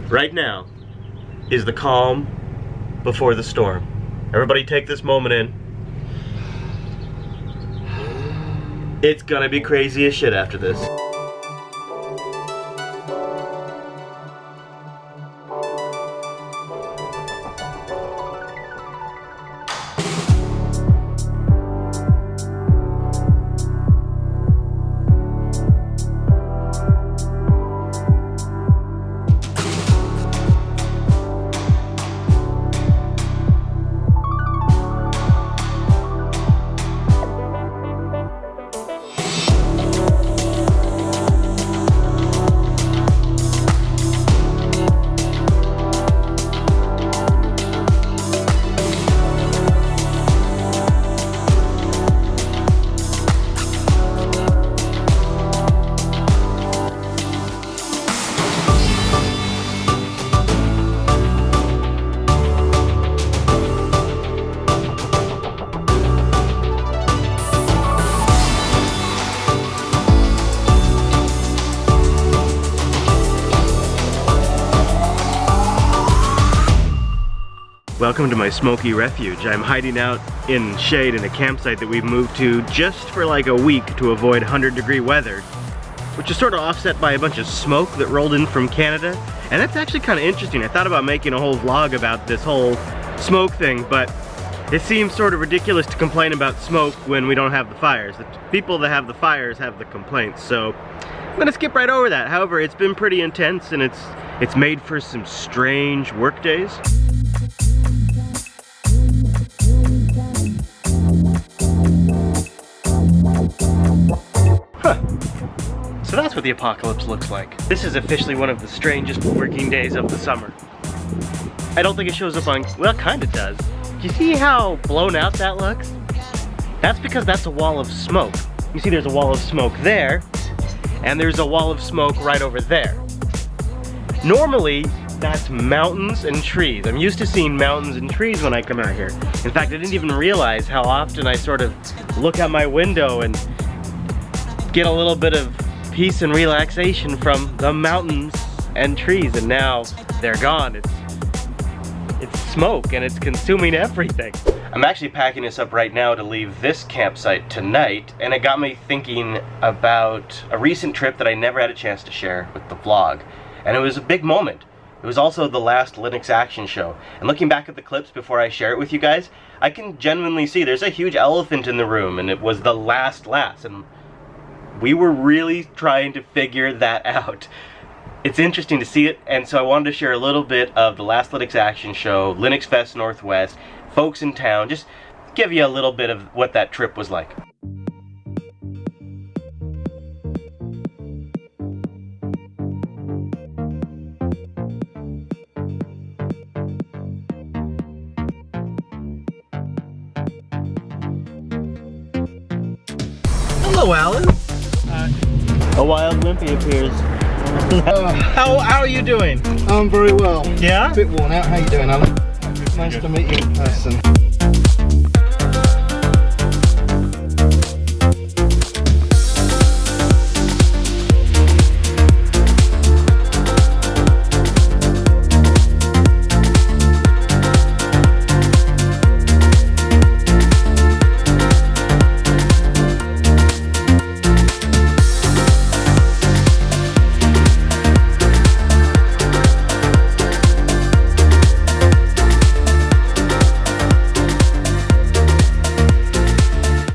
Right now is the calm before the storm. Everybody take this moment in. It's gonna be crazy as shit after this. Welcome to my smoky refuge. I'm hiding out in shade in a campsite that we've moved to just for like a week to avoid 100-degree weather, which is sort of offset by a bunch of smoke that rolled in from Canada. And that's actually kind of interesting. I thought about making a whole vlog about this whole smoke thing, but it seems sort of ridiculous to complain about smoke when we don't have the fires. The people that have the fires have the complaints, so I'm gonna skip right over that. However, it's been pretty intense and it's made for some strange work days. So that's what the apocalypse looks like. This is officially one of the strangest working days of the summer. I don't think it shows up on, well, it kind of does. Do you see how blown out that looks? That's because that's a wall of smoke. You see there's a wall of smoke there, and there's a wall of smoke right over there. Normally, that's mountains and trees. I'm used to seeing mountains and trees when I come out here. In fact, I didn't even realize how often I sort of look out my window and get a little bit of peace and relaxation from the mountains and trees, and now they're gone. It's smoke and it's consuming everything. I'm actually packing this up right now to leave this campsite tonight, and it got me thinking about a recent trip that I never had a chance to share with the vlog, and it was a big moment. It was also the last Linux Action show, and looking back at the clips before I share it with you guys, I can genuinely see there's a huge elephant in the room, and it was the last, and we were really trying to figure that out. It's interesting to see it, and so I wanted to share a little bit of the last Linux Action show, LinuxFest Northwest, folks in town, just give you a little bit of what that trip was like. Hello, Alan. A wild wimpy appears. How are you doing? I'm very well. Yeah? A bit worn out. How you doing, Alan? Nice to meet you in person.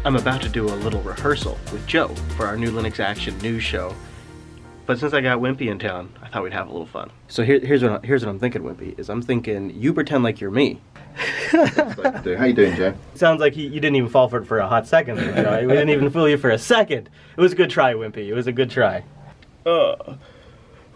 I'm about to do a little rehearsal with Joe for our new Linux Action news show. But since I got Wimpy in town, I thought we'd have a little fun. So here's what I'm thinking, Wimpy, is I'm thinking you pretend like you're me. How you doing, Joe? Sounds like you didn't even fall for it for a hot second there, Joe. We didn't even fool you for a second. It was a good try, Wimpy. It was a good try.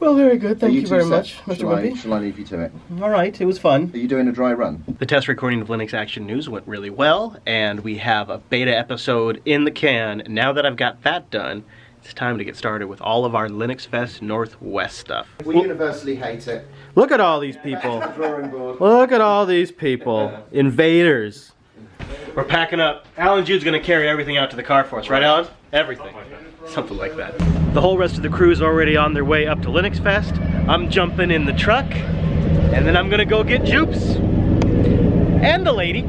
Well, very good. Thank you very much, Mr. Wimpy. Shall I leave you to it? All right, it was fun. Are you doing a dry run? The test recording of Linux Action News went really well, and we have a beta episode in the can. Now that I've got that done, it's time to get started with all of our LinuxFest Northwest stuff. We universally hate it. Look at all these people. Drawing board. Look at all these people. Invaders. We're packing up. Alan Jude's gonna carry everything out to the car for us, right, Alan? Everything. Something like that. The whole rest of the crew is already on their way up to LinuxFest. I'm jumping in the truck, and then I'm gonna go get Jupes and the lady.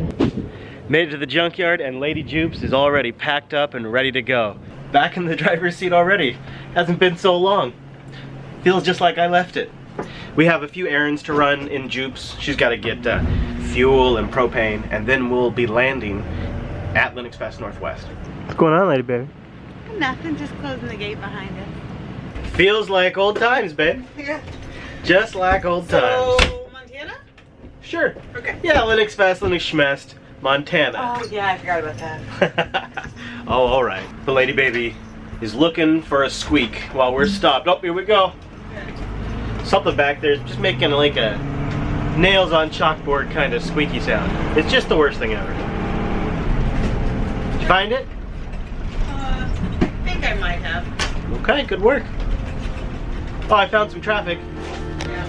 Made it to the junkyard, and Lady Jupes is already packed up and ready to go. Back in the driver's seat already. Hasn't been so long. Feels just like I left it. We have a few errands to run in Jupes. She's got to get fuel and propane, and then we'll be landing at LinuxFest Northwest. What's going on, lady baby? Nothing, just closing the gate behind us. Feels like old times, babe. Yeah. Just like old times. So, Montana? Sure. Okay. Yeah, LinuxFest, LinuxSchmest, Montana. Oh, yeah, I forgot about that. Oh, all right. The lady baby is looking for a squeak while we're stopped. Oh, here we go. Something back there is just making like a nails on chalkboard kind of squeaky sound. It's just the worst thing ever. Did you find it? I think I might have. Okay, good work. Oh, I found some traffic. Yeah.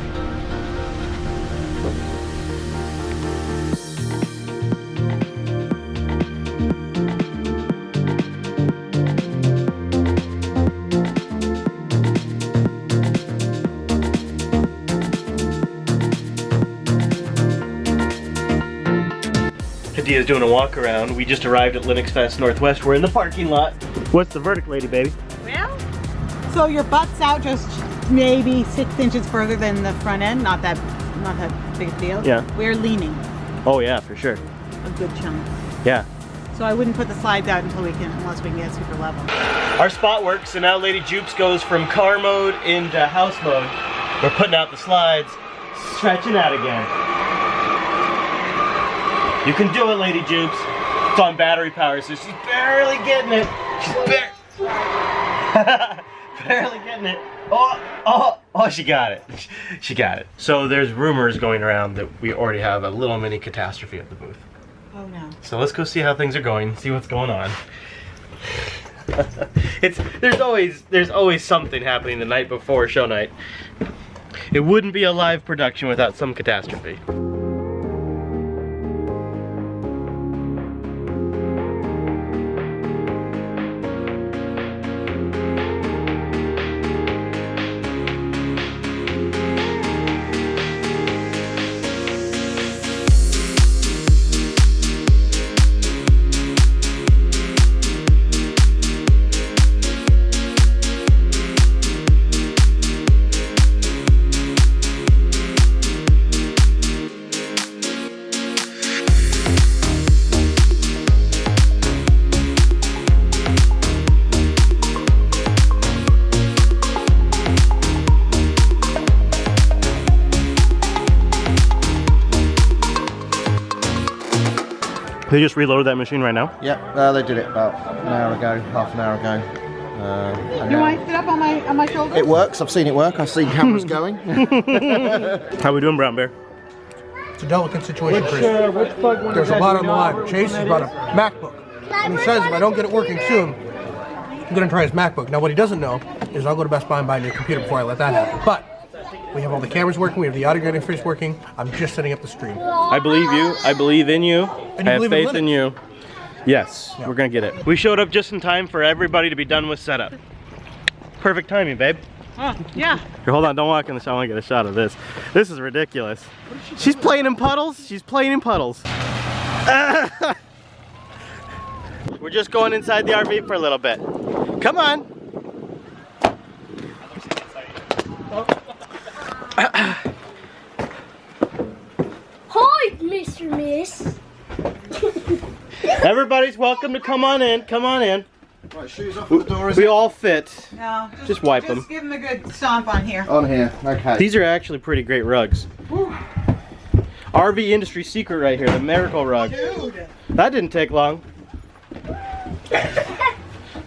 Hadia's doing a walk around. We just arrived at LinuxFest Northwest. We're in the parking lot. What's the verdict, lady baby? Well, so your butt's out just maybe 6 inches further than the front end. Not that big a deal. Yeah. We're leaning Oh yeah, for sure. a good chunk. Yeah. So I wouldn't put the slides out unless we can get super level. Our spot works, so now Lady Jupes goes from car mode into house mode. We're putting out the slides, stretching out again. You can do it, Lady Jupes. It's on battery power, so she's barely getting it. She's barely getting it. Oh, she got it. She got it. So there's rumors going around that we already have a little mini catastrophe at the booth. Oh no. So let's go see how things are going, see what's going on. There's always something happening the night before show night. It wouldn't be a live production without some catastrophe. They just reloaded that machine right now? Yep, they did it about an hour ago, half an hour ago. You want to sit up on my shoulder? It works, I've seen it work, I've seen cameras going. How we doing, Brown Bear? It's a delicate situation, Chris. There's a lot on the line. Chase has brought a MacBook. And he says if I don't get it working soon, I'm going to try his MacBook. Now what he doesn't know is I'll go to Best Buy and buy a new computer before I let that happen. But we have all the cameras working, we have the audio interface working. I'm just setting up the stream. I believe you. I believe in you. And you I have believe in faith in Linux. you. Yes, we're gonna get it. We showed up just in time for everybody to be done with setup. Perfect timing, babe. Oh, yeah. Here, hold on, don't walk in the shot. I want to get a shot of this. This is ridiculous. She's playing in puddles. She's playing in puddles. We're just going inside the RV for a little bit. Come on. Hi, Mr. Miss. Everybody's welcome to come on in. Come on in. Right, shoes off at the door, is We it? all fit. No, Just wipe them. Just give them a good stomp on here. On here, okay. These are actually pretty great rugs. RV industry secret right here, the miracle rug. Dude. That didn't take long.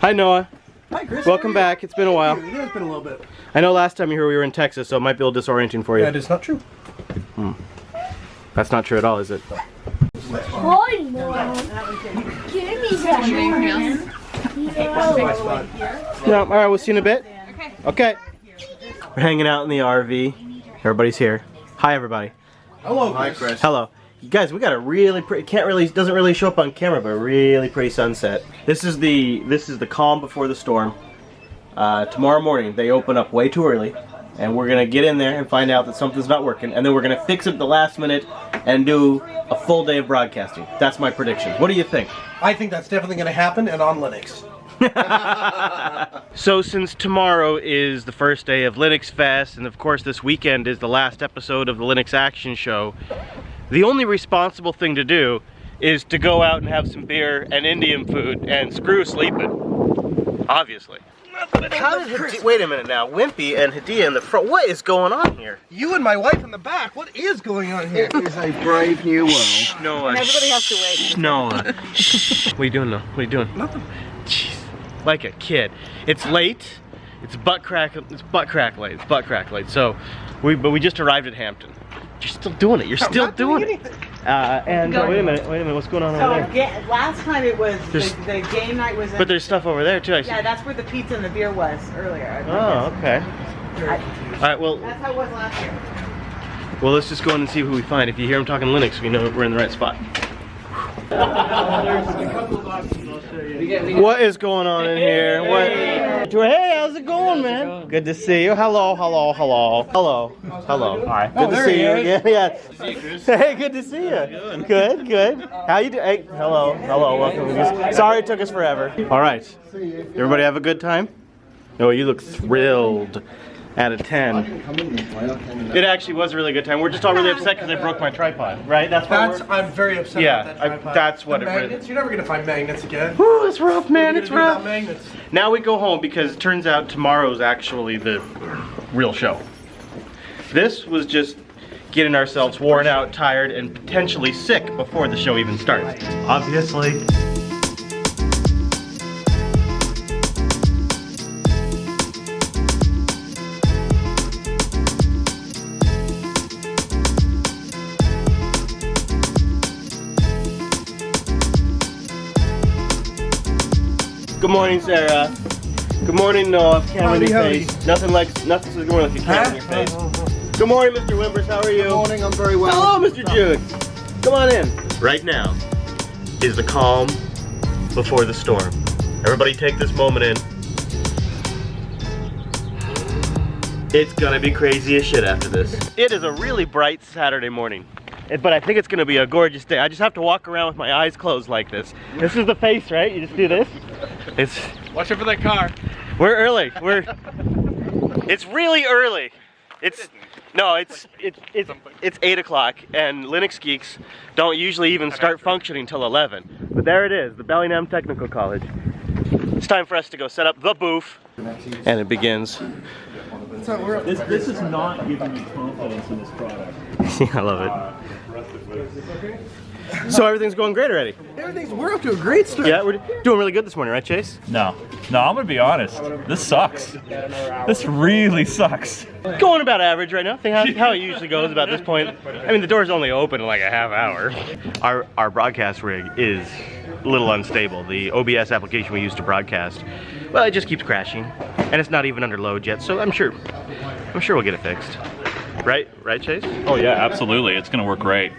Hi, Noah. Hi, Chris. Welcome back. It's been a while. Yeah, it's been a little bit. I know last time you were here we were in Texas, so it might be a little disorienting for you. That is not true. That's not true at all, is it? Hi, Mom. Give me that. No. No, alright, we'll see you in a bit. Okay. We're hanging out in the RV. Everybody's here. Hi, everybody. Hello, Hi, Chris. Hello. You guys, we got a really pretty, doesn't really show up on camera, but a really pretty sunset. This is the calm before the storm. Tomorrow morning, they open up way too early. and we're gonna get in there and find out that something's not working, and then we're gonna fix it at the last minute and do a full day of broadcasting. That's my prediction. What do you think? I think that's definitely going to happen, and on Linux. So since tomorrow is the first day of LinuxFest, and of course this weekend is the last episode of the Linux Action Show, the only responsible thing to do is to go out and have some beer and Indian food and screw sleeping. Obviously. How did wait a minute now, Wimpy and Hadia in the front, what is going on here? You and my wife in the back, what is going on here? It is a brave new world. Shh, Noah. Everybody has to wait. Shh, Noah. Shh. What are you doing, Noah? What are you doing? Nothing. Jeez. Like a kid. It's late. It's butt crack late. It's butt crack late. So, we just arrived at Hampton. You're still doing it. You're still doing it. And wait a minute. What's going on over there? Last time it was the game night was. But there's stuff over there too. I see. Yeah, that's where the pizza and the beer was earlier. Oh, okay. All right. Well. That's how it was last year. Well, let's just go in and see who we find. If you hear them talking Linux, we know we're in the right spot. What is going on in here? What? Hey, how's it going, man? Good to see you. Hello. All right. Good to see you again. Yeah. Hey, good to see you. Good. How you doing? Hey, hello. Welcome. Sorry it took us forever. All right. Everybody have a good time? Oh, you look thrilled. Out of 10. It actually was a really good time. We're just all really upset because I broke my tripod, right? I'm very upset about that tripod. That's what magnets, you're never going to find magnets again. Woo, it's rough, man. It's rough. Magnets? Now we go home because it turns out tomorrow's actually the real show. This was just getting ourselves worn out, tired, and potentially sick before the show even starts. Obviously. Good morning, Sarah. Good morning, Noah. Camera in your face. Nothing's good morning with your camera in your face. Good morning, Mr. Wimbers. How are you? Good morning, I'm very well. Hello, Mr. Jude. Come on in. Right now is the calm before the storm. Everybody take this moment in. It's gonna be crazy as shit after this. It is a really bright Saturday morning. But I think it's gonna be a gorgeous day. I just have to walk around with my eyes closed like this. This is the face, right? You just do this. Watch out for that car. We're early. It's really early. It's 8 o'clock, and Linux geeks don't usually even start functioning till 11. But there it is, the Bellingham Technical College. It's time for us to go set up the booth, and it begins. This is not giving me confidence in this product. I love it. So everything's going great already? We're up to a great start. Yeah, we're doing really good this morning, right, Chase? No, I'm gonna be honest. This sucks. This really sucks. Going about average right now. I think how it usually goes about this point. I mean, the door's only open in like a half hour. Our broadcast rig is a little unstable. The OBS application we use to broadcast, well, it just keeps crashing, and it's not even under load yet. So I'm sure we'll get it fixed. Right, Chase? Oh yeah, absolutely. It's gonna work great.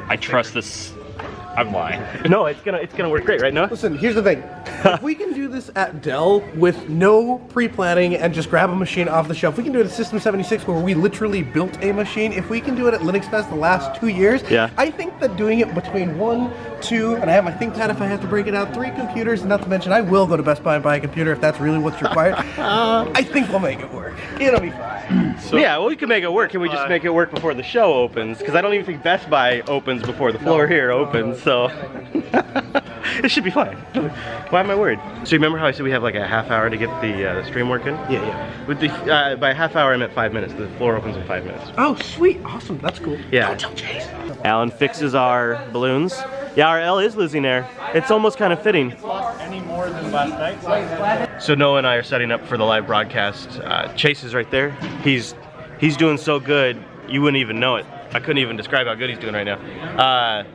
I trust this. I'm lying. No, it's gonna work great, right, Noah? Listen, here's the thing. If we can do this at Dell with no pre-planning and just grab a machine off the shelf, we can do it at System 76 where we literally built a machine. If we can do it at LinuxFest the last 2 years, yeah. I think that doing it between 1, 2, and I have my ThinkPad if I have to break it out, 3 computers, and not to mention I will go to Best Buy and buy a computer if that's really what's required. I think we'll make it work. It'll be fine. So, yeah, well, we can make it work. Can we just make it work before the show opens? Because I don't even think Best Buy opens before the floor here opens, so it should be fine. Why am I worried? So you remember how I said we have like a half hour to get the stream working? Yeah. With the by a half hour I meant 5 minutes. The floor opens in 5 minutes. Oh, sweet. Awesome. That's cool. Yeah. Don't tell Chase. Alan fixes our balloons. Yeah, our L is losing air. It's almost kind of fitting. Any more than last night? So Noah and I are setting up for the live broadcast. Chase is right there. He's doing so good, you wouldn't even know it. I couldn't even describe how good he's doing right now.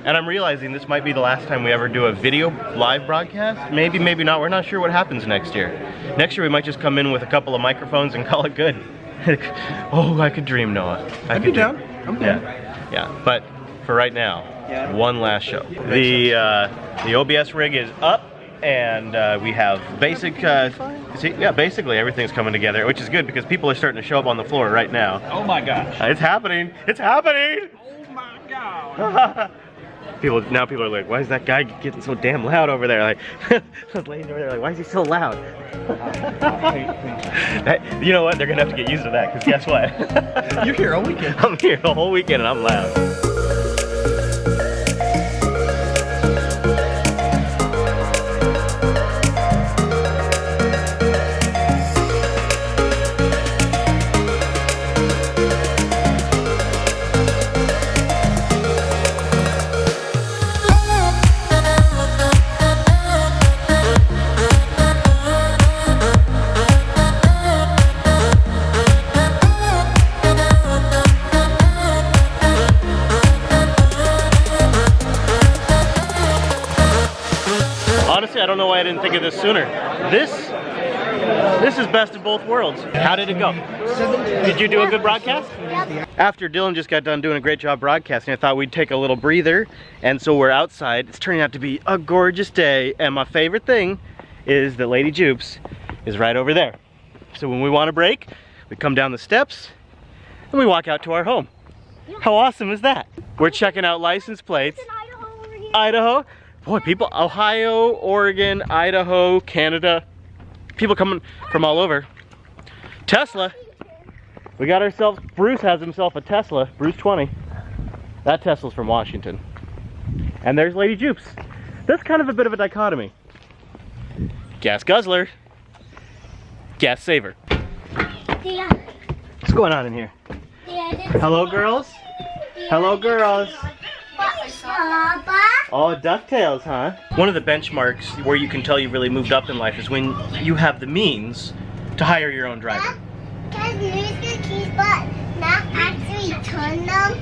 And I'm realizing this might be the last time we ever do a video live broadcast. Maybe, maybe not. We're not sure what happens next year. Next year we might just come in with a couple of microphones and call it good. Oh, I could dream, Noah. I'd be down. I'm down. Yeah. But for right now, one last show. The OBS rig is up and we have basic, basically everything's coming together, which is good because people are starting to show up on the floor right now. Oh my gosh. It's happening! It's happening! Oh my god. People are like, why is that guy getting so damn loud over there? Like, those ladies over there are like, why is he so loud? You know what? They're gonna have to get used to that, because guess what? You're here all weekend. I'm here the whole weekend and I'm loud. Honestly, I don't know why I didn't think of this sooner. This is best of both worlds. How did it go? Did you do a good broadcast? Yep. After Dylan just got done doing a great job broadcasting, I thought we'd take a little breather, and so we're outside. It's turning out to be a gorgeous day, and my favorite thing is that Lady Jupes is right over there. So when we want to break, we come down the steps, and we walk out to our home. How awesome is that? We're checking out license plates. It's in Idaho over here. Idaho. Boy, people, Ohio, Oregon, Idaho, Canada. People coming from all over. Tesla. We got ourselves, Bruce has himself a Tesla, Bruce 20. That Tesla's from Washington. And there's Lady Jupes. That's kind of a bit of a dichotomy. Gas guzzler. Gas saver. Yeah. What's going on in here? Hello, girls. Hello, girls. Oh, DuckTales, huh? One of the benchmarks where you can tell you've really moved up in life is when you have the means to hire your own driver. Can you use the keys but not actually turn them?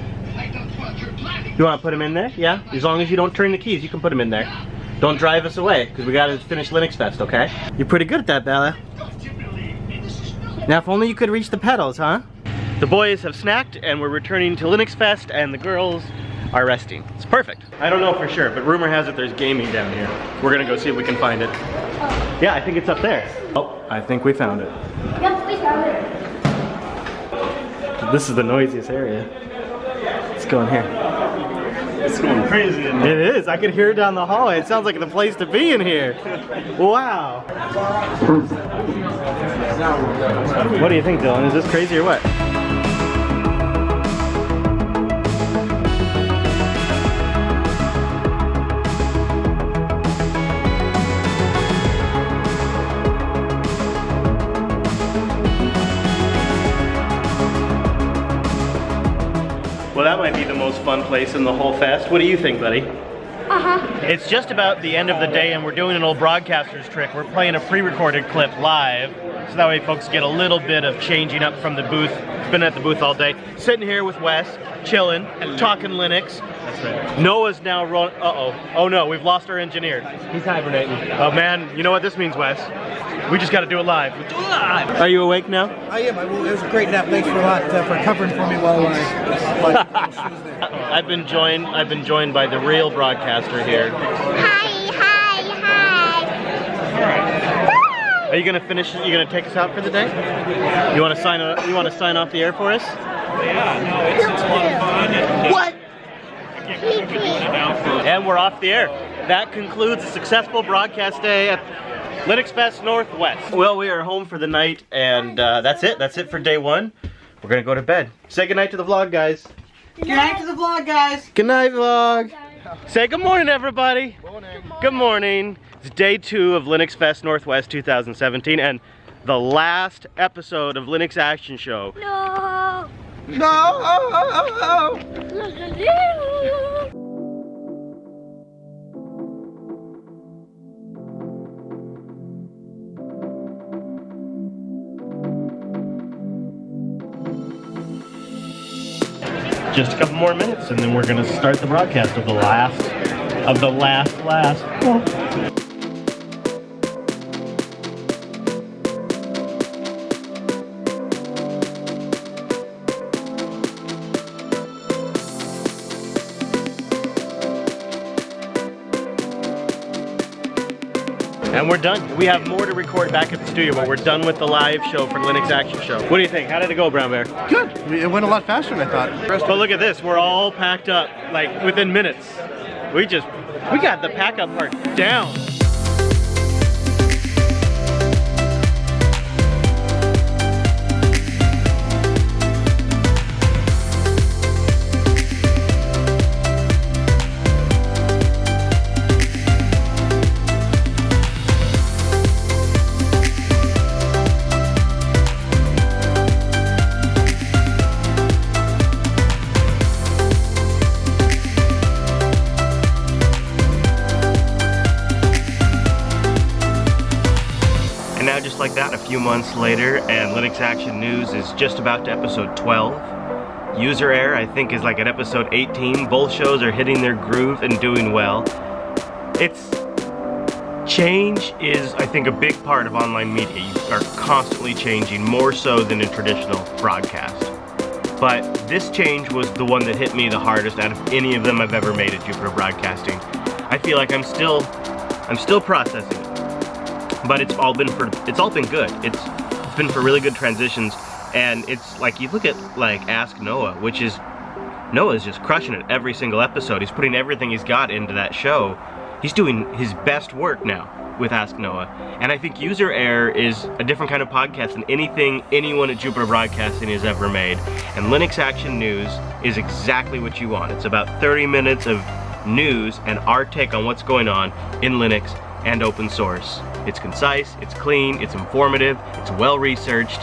You want to put them in there? Yeah? As long as you don't turn the keys, you can put them in there. Don't drive us away, because we got to finish LinuxFest, okay? You're pretty good at that, Bella. Now, if only you could reach the pedals, huh? The boys have snacked, and we're returning to LinuxFest, and the girls are resting. It's perfect. I don't know for sure, but rumor has it there's gaming down here. We're gonna go see if we can find it. Yeah, I think it's up there. Oh, I think we found it. Yep, we found it. This is the noisiest area. Let's go in here. It's going crazy in It is. I can hear it down the hallway. It sounds like the place to be in here. Wow. What do you think, Dylan? Is this crazy or what? Well, that might be the most fun place in the whole fest. What do you think, buddy? It's just about the end of the day and we're doing an old broadcaster's trick. We're playing a pre-recorded clip live, so that way folks get a little bit of changing up from the booth. Been at the booth all day. Sitting here with Wes, chilling, talking Linux. That's right. Noah's now rolling. Uh-oh. Oh no, we've lost our engineer. He's hibernating. Oh man, you know what this means, Wes? We just got to do it live. Do it live. Are you awake now? I am. It was a great nap. Thanks for a lot for covering for me while I I've been joined by the real broadcaster here. Hi. Are you gonna finish? You gonna take us out for the day? You want to sign off the air for us? Yeah, no, it's a lot of fun. And What? And we're off the air. That concludes a successful broadcast day at LinuxFest Northwest. Well, we are home for the night, and that's it. That's it for day one. We're gonna go to bed. Say goodnight to the vlog, guys. Good night to the vlog, guys. Good night, vlog. Say good morning, everybody. Good morning. It's day 2 of LinuxFest Northwest 2017, and the last episode of Linux Action Show. No. No! Just a couple more minutes, and then we're gonna start the broadcast of the last. And we're done. We have more to record back at the studio, but we're done with the live show for Linux Action Show. What do you think? How did it go, Brown Bear? Good. It went a lot faster than I thought. But look at this. We're all packed up, like within minutes. We got the pack up part down. Just like that, a few months later, and Linux Action News is just about to episode 12. User Error, I think, is like at episode 18. Both shows are hitting their groove and doing well. Change is, I think, a big part of online media. You are constantly changing, more so than in traditional broadcast. But this change was the one that hit me the hardest out of any of them I've ever made at Jupiter Broadcasting. I feel like I'm still processing it. But it's all been good. It's been for really good transitions, and it's like you look at like Ask Noah, which is Noah's just crushing it every single episode. He's putting everything he's got into that show. He's doing his best work now with Ask Noah, and I think User Error is a different kind of podcast than anything anyone at Jupiter Broadcasting has ever made. And Linux Action News is exactly what you want. It's about 30 minutes of news and our take on what's going on in Linux and open source. It's concise, it's clean, it's informative, it's well researched.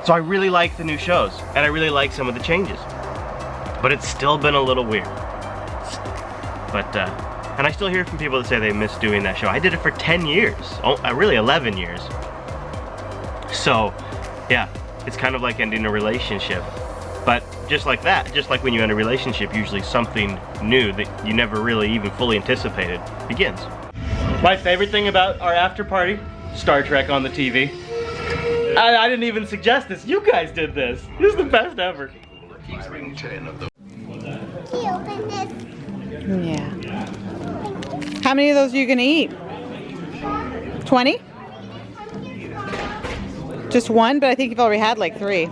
So I really like the new shows, and I really like some of the changes. But it's still been a little weird. And I still hear from people that say they miss doing that show. I did it for 10 years, really 11 years. So, yeah, it's kind of like ending a relationship. But just like that, just like when you end a relationship, usually something new that you never really even fully anticipated begins. My favorite thing about our after party, Star Trek on the TV. I didn't even suggest this, you guys did this. This is the best ever. Can you open this? Yeah. How many of those are you gonna eat? 20? Just one, but I think you've already had like 3.